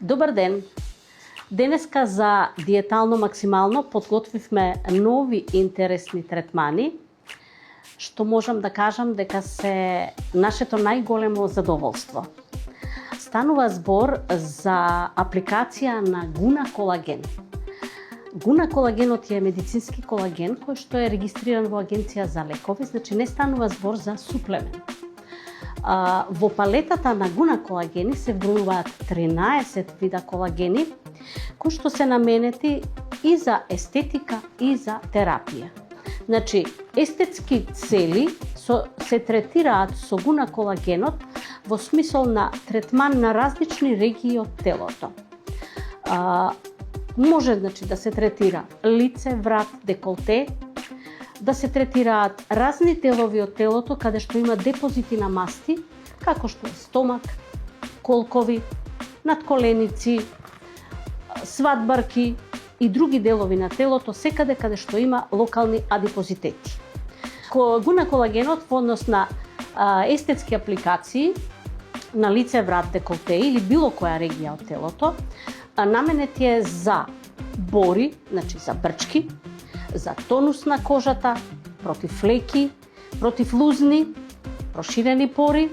Добар ден! Денеска за диетално максимално подготвивме нови интересни третмани, што можам да кажам дека се нашето најголемо задоволство. Станува збор за апликација на Гуна колаген. Гуна колагенот е медицински колаген кој што е регистриран во Агенција за лекови, значи не станува збор за суплемент. Во палетата на Гуна колагени се вбројуваат 13 вида колагени, кои што се наменети и за естетика и за терапија. Значи, естетски цели се третираат со Гуна колагенот во смисол на третман на различни регии од телото. Може да се третира лице, врат, деколте, да се третираат разни делови од телото каде што има депозити на масти, како што е стомак, колкови, надколеници, свадбарки и други делови на телото, секаде каде што има локални адипозитети. Гуна колагенот во однос на естетски апликации на лице, врат, деколте или било која регија од телото, наменет е за бори, значи за брчки, за тонус на кожата, против флеки, против лузни, проширени пори,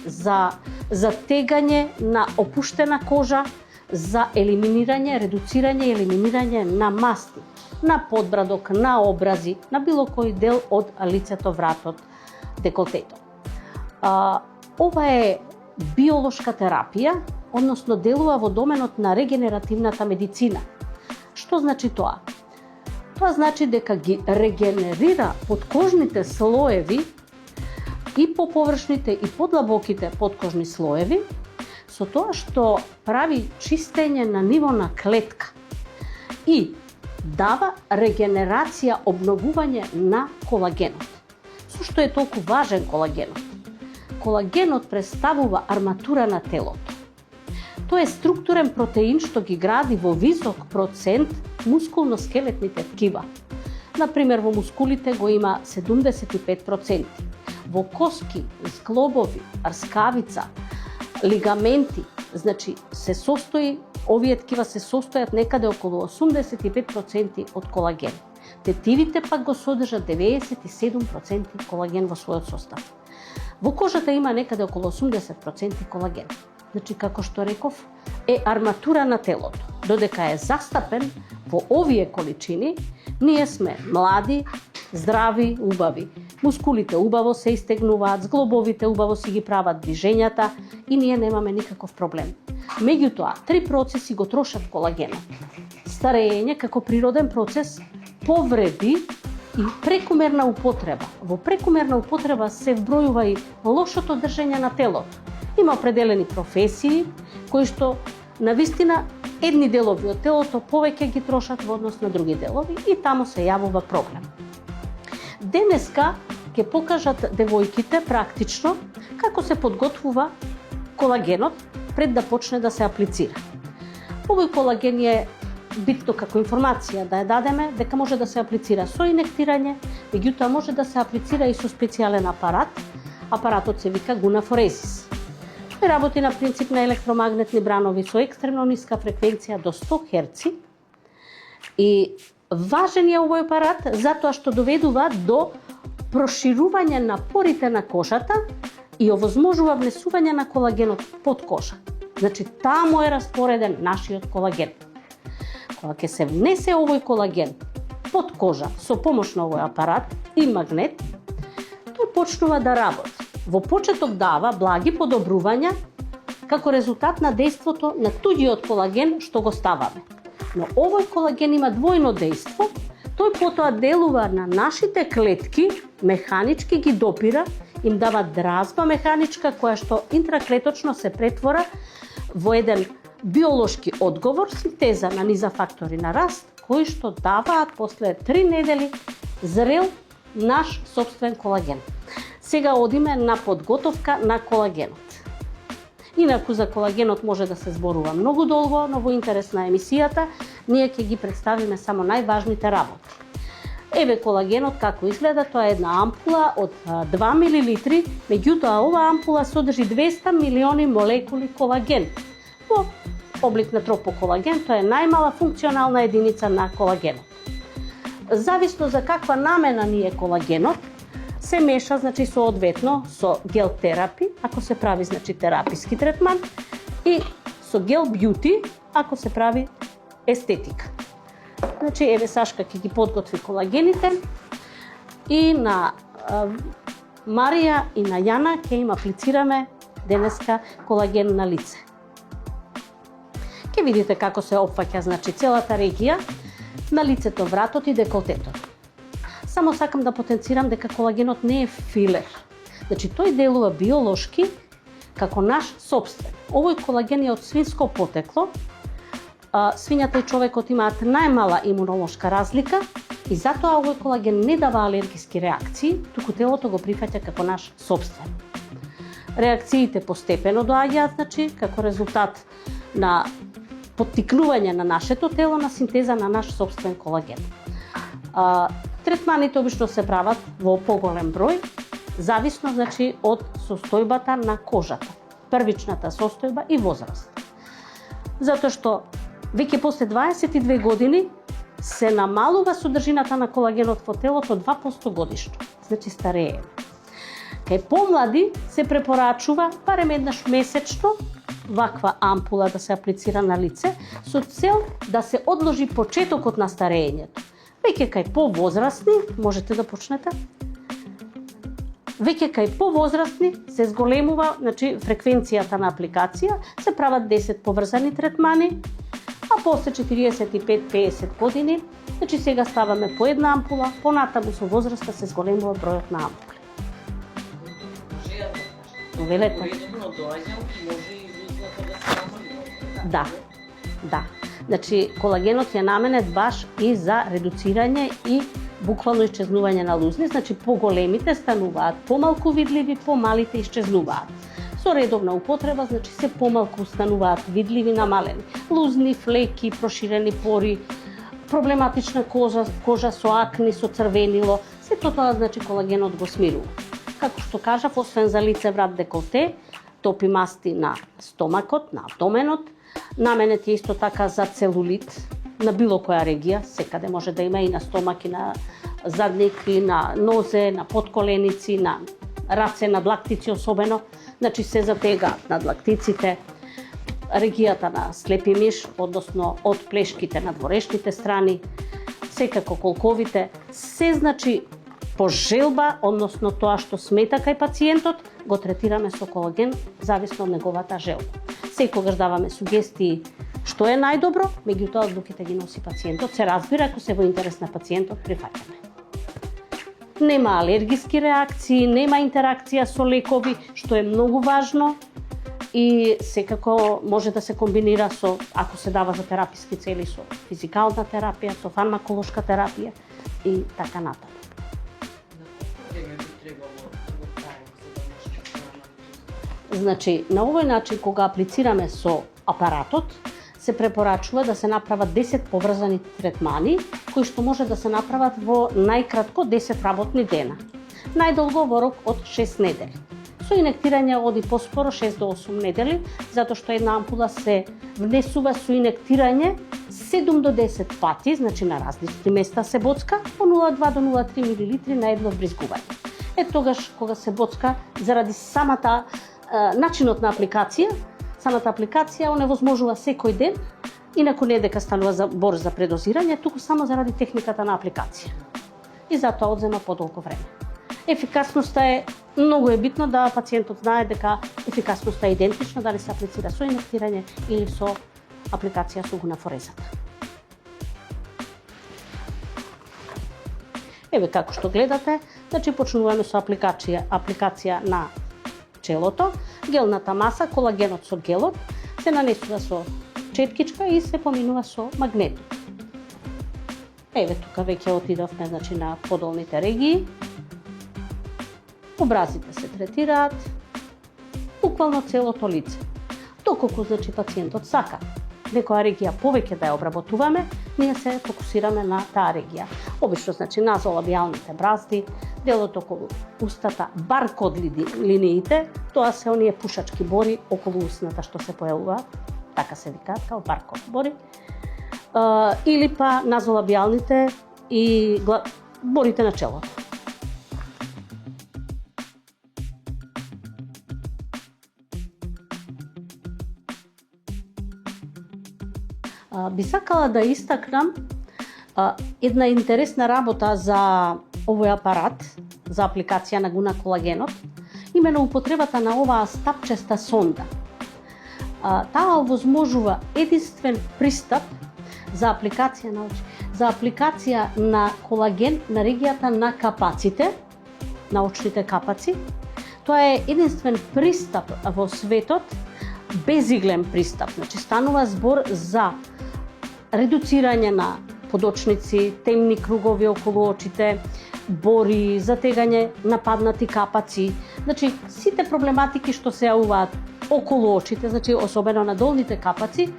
за затегање на опуштена кожа, за елиминирање, редуцирање и елиминирање на масти, на подбрадок, на образи, на било кој дел од лицето, вратот, деколтето. Ова е биолошка терапија, односно делува во доменот на регенеративната медицина. Што значи тоа? Тоа значи дека ги регенерира подкожните слоеви и по површните и подлабоките подкожни слоеви, со тоа што прави чистење на ниво на клетка и дава регенерација, обновување на колагенот. Со што е толку важен колагенот? Колагенот представува арматура на телото. Тоа е структурен протеин што ги гради во висок процент мускулно-скелетните ткива. Например, во мускулите го има 75%. Во коски, зглобови, арскавица, лигаменти, значи овие ткива се состојат некаде околу 85% од колаген. Тетивите пак го содржат 97% колаген во својот состав. Во кожата има некаде околу 80% колаген. Значи, како што реков, е арматура на телото. Додека е застапен во овие количини, ние сме млади, здрави, убави. Мускулите убаво се истегнуваат, зглобовите убаво си ги прават движењата и ние немаме никаков проблем. Меѓутоа, 3 процеси го трошат колагенот. Старење како природен процес, повреди и прекумерна употреба. Во прекумерна употреба се вбројува и лошото држење на телото. Има определени професии кои што навистина едни делови од телото повеќе ги трошат во однос на други делови и таму се јавува проблем. Денеска ќе покажат девојките практично како се подготвува колагенот пред да почне да се аплицира. Овој колаген е битно како информација да ја дадеме дека може да се аплицира со инектирање, меѓутоа може да се аплицира и со специјален апарат. Апаратот се вика гунафорезис. Тој работи на принцип на електромагнетни бранови со екстремно ниска фреквенција до 100 Hz. И важен е овој апарат затоа што доведува до проширување на порите на кожата и овозможува внесување на колагенот под кожа. Значи, таму е распореден нашиот колаген. Кога ќе се внесе овој колаген под кожа со помош на овој апарат и магнет, тој почнува да работи. Во почеток дава благи подобрувања како резултат на дејството на туѓиот колаген што го ставаме. Но овој колаген има двојно дејство, тој потоа делува на нашите клетки, механички ги допира, им дава дразба механичка која што интраклеточно се претвора во еден биолошки одговор, синтеза на низа фактори на раст, кои што даваат после 3 недели зрел наш собствен колаген. Сега одиме на подготовка на колагенот. Инаку за колагенот може да се зборува многу долго, но во интерес на емисијата ние ќе ги представиме само најважните работи. Еве колагенот како изгледа, тоа е една ампула од 2 мл, меѓутоа оваа ампула содржи 200 милиони молекули колаген во облик на тропоколаген, тоа е најмала функционална единица на колагенот. Зависно за каква намена ни е колагенот, се меша соодветно со гел терапи, ако се прави тераписки третман, и со гел бјути, ако се прави естетика. Еве Сашка ќе ги подготви колагените и на Марија и на Јана ќе им аплицираме денеска колаген на лице. Ќе видите како се опфаќа целата регија на лицето, вратот и деколтето. Само сакам да потенцирам дека колагенот не е филер. Тој делува биолошки како наш сопствен. Овој колаген е од свинско потекло. Свињата и човекот имаат најмала имунолошка разлика и затоа овој колаген не дава алергиски реакции, туку телото го прифаќа како наш сопствен. Реакциите постепено доаѓаат, како резултат на поттикнување на нашето тело на синтеза на наш сопствен колаген. Третманите обично се прават во поголем број, зависно од состојбата на кожата, првичната состојба и возраст. Затоа што веќе после 22 години се намалува содржината на колагенот во телото 2% годишно, стареење. Кај помлади се препорачува барем еднаш месечно ваква ампула да се аплицира на лице со цел да се одложи почетокот на стареењето. Веќе кај повозрастни можете да почнете. Веќе кај повозрастни се зголемува, фреквенцијата на апликација, се прават 10 поврзани третмани, а после 45-50 години, сега ставаме по една ампула, понатаму со возраста се зголемува бројот на ампули. Велете. Да. Колагенот е наменет баш и за редуцирање и буквално исчезнување на лузни, поголемите стануваат помалку видливи, помалите исчезнуваат. Со редовна употреба, се помалку стануваат видливи, намалени. Лузни, флеки, проширени пори, проблематична кожа со акни, со црвенило, сето тоа колагенот го смирува. Како што кажав, освен за лице, врат, деколте, топи масти на стомакот, на абдоменот, наменет е исто така за целулит на било која регија, секаде може да има и на стомак, и на задник, и на нозе, на подколеници, на раце, на длактици особено, се затегаат на длактиците, регијата на слепи миш, односно од плешките на дворешните страни, секако колковите, се по желба, односно тоа што смета кај пациентот, го третираме со колаген, зависно од неговата желба. Секогаш даваме сугестии што е најдобро, меѓутоа одлуките ги носи пациентот, се разбира ако се во интерес на пациентот прифаќаме. Нема алергиски реакции, нема интеракција со лекови, што е многу важно и секако може да се комбинира со, ако се дава за тераписки цели, со физикална терапија, со фармаколошка терапија и така натаму. На овој начин, кога аплицираме со апаратот, се препорачува да се направат 10 поврзани третмани, кои што може да се направат во најкратко 10 работни дена. Најдолго во рок од 6 недели. Со инектирање оди поспоро 6 до 8 недели, затоа што една ампула се внесува со инектирање 7 до 10 пати, на различни места се боцка, по 0,2 до 0,3 мл на едно вбризгување. Тогаш кога се боцка, заради самата начинот на апликација, самата апликација оневозможува секој ден, инаку не дека станува збор за предозирање, туку само заради техниката на апликација. И затоа одзема подолго време. Ефикасноста е, многу е битно да пациентот знае дека ефикасноста е идентична, дали се аплицира со инектирање или со апликација со гунафорезата. Еве како што гледате, почнуваме со апликација на челото, гелната маса, колагенот со гелот, се нанесува со четкичка и се поминува со магнетот. Еве тука веќе отидовме на подолните регии. Образите се третираат, буквално целото лице. Доколку пациентот сака некоја регија повеќе да ја обработуваме, ние се фокусираме на таа регија. Обично назолабијалните бразди, делот околу устата, баркод линиите, тоа се оние пушачки бори околу устната што се појавуваат. така се викаат, као паркови бори, или па назолабијалните и борите на челото. Би сакала да истакнам една интересна работа за овој апарат, за апликација на гуна колагенот, именно употребата на оваа стапчеста сонда. Таа овозможува единствен пристап за апликација на колаген на регијата на капаците, на очните капаци. Тоа е единствен пристап во светот, безиглен пристап. Значи станува збор за редуцирање на подочници, темни кругови околу очите, бори, затегање нападнати капаци. Значи сите проблематики што се јавуваат околу очите, значи особено на долните капаци,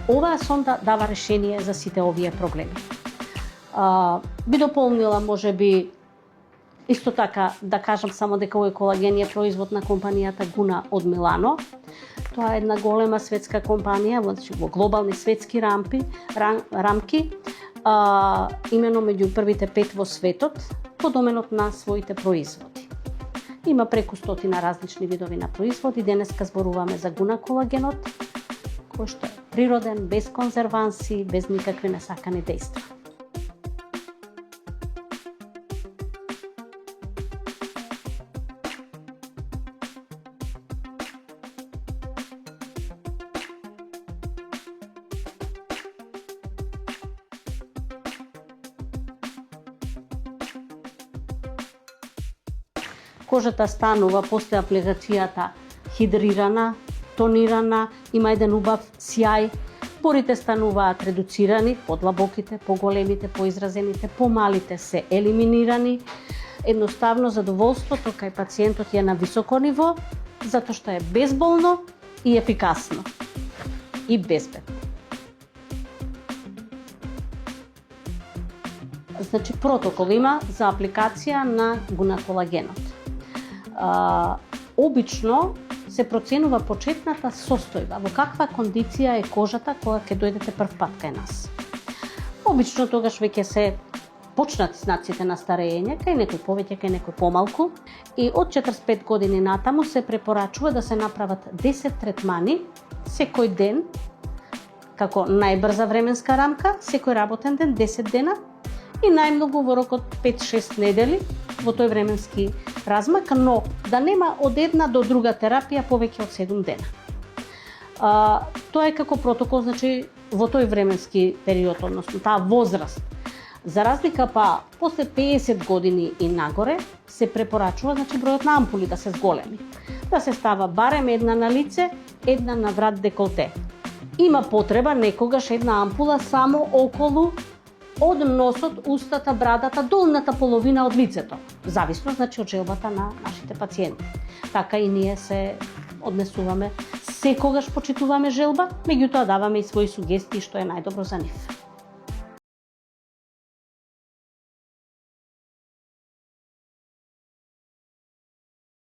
оваа сонда дава решение за сите овие проблеми. Би дополнила можеби исто така да кажам само дека овој колаген е производ на компанијата Гуна од Милано. Тоа е една голема светска компанија во глобални светски рамки, имено меѓу првите 5 во светот по доменот на своите производи. Има преку 100 различни видови на производи. Денеска зборуваме за Гуна колагенот, кој што е природен, без конзерванси, без никакви несакани дејства. Кожата станува после апликацијата хидрирана, тонирана, има еден убав сјај, порите стануваат редуцирани, подлабоките, поголемите, поизразените, помалите се елиминирани. Едноставно задоволството кај пациентот е на високо ниво, затоа што е безболно и ефикасно и безбедно. Значи протокол има за апликација на Гуна колагенот. Обично се проценува почетната состојба, во каква кондиција е кожата кога ќе дојдете прв пат кај нас. Обично тогаш веќе се почнат знаците на старење, кај некој повеќе, кај некој помалку, и од 45 години натаму се препорачува да се направат 10 третмани секој ден, како најбрза временска рамка, секој работен ден 10 дена и најмногу во рок од 5-6 недели во тој временски размак, но да нема од една до друга терапија повеќе од 7 дена. Тоа е како протокол, значи во тој временски период, односно таа возраст. За разлика па после 50 години и нагоре се препорачува, значи бројот на ампули да се зголеми. Да се става барем една на лице, една на врат деколте. Има потреба некогаш една ампула само околу од носот, устата, брадата, долната половина од лицето. Зависно, значи, од желбата на нашите пациенти. Така и ние се однесуваме. Секогаш почитуваме желба, меѓутоа даваме и своји сугестии што е најдобро за нив.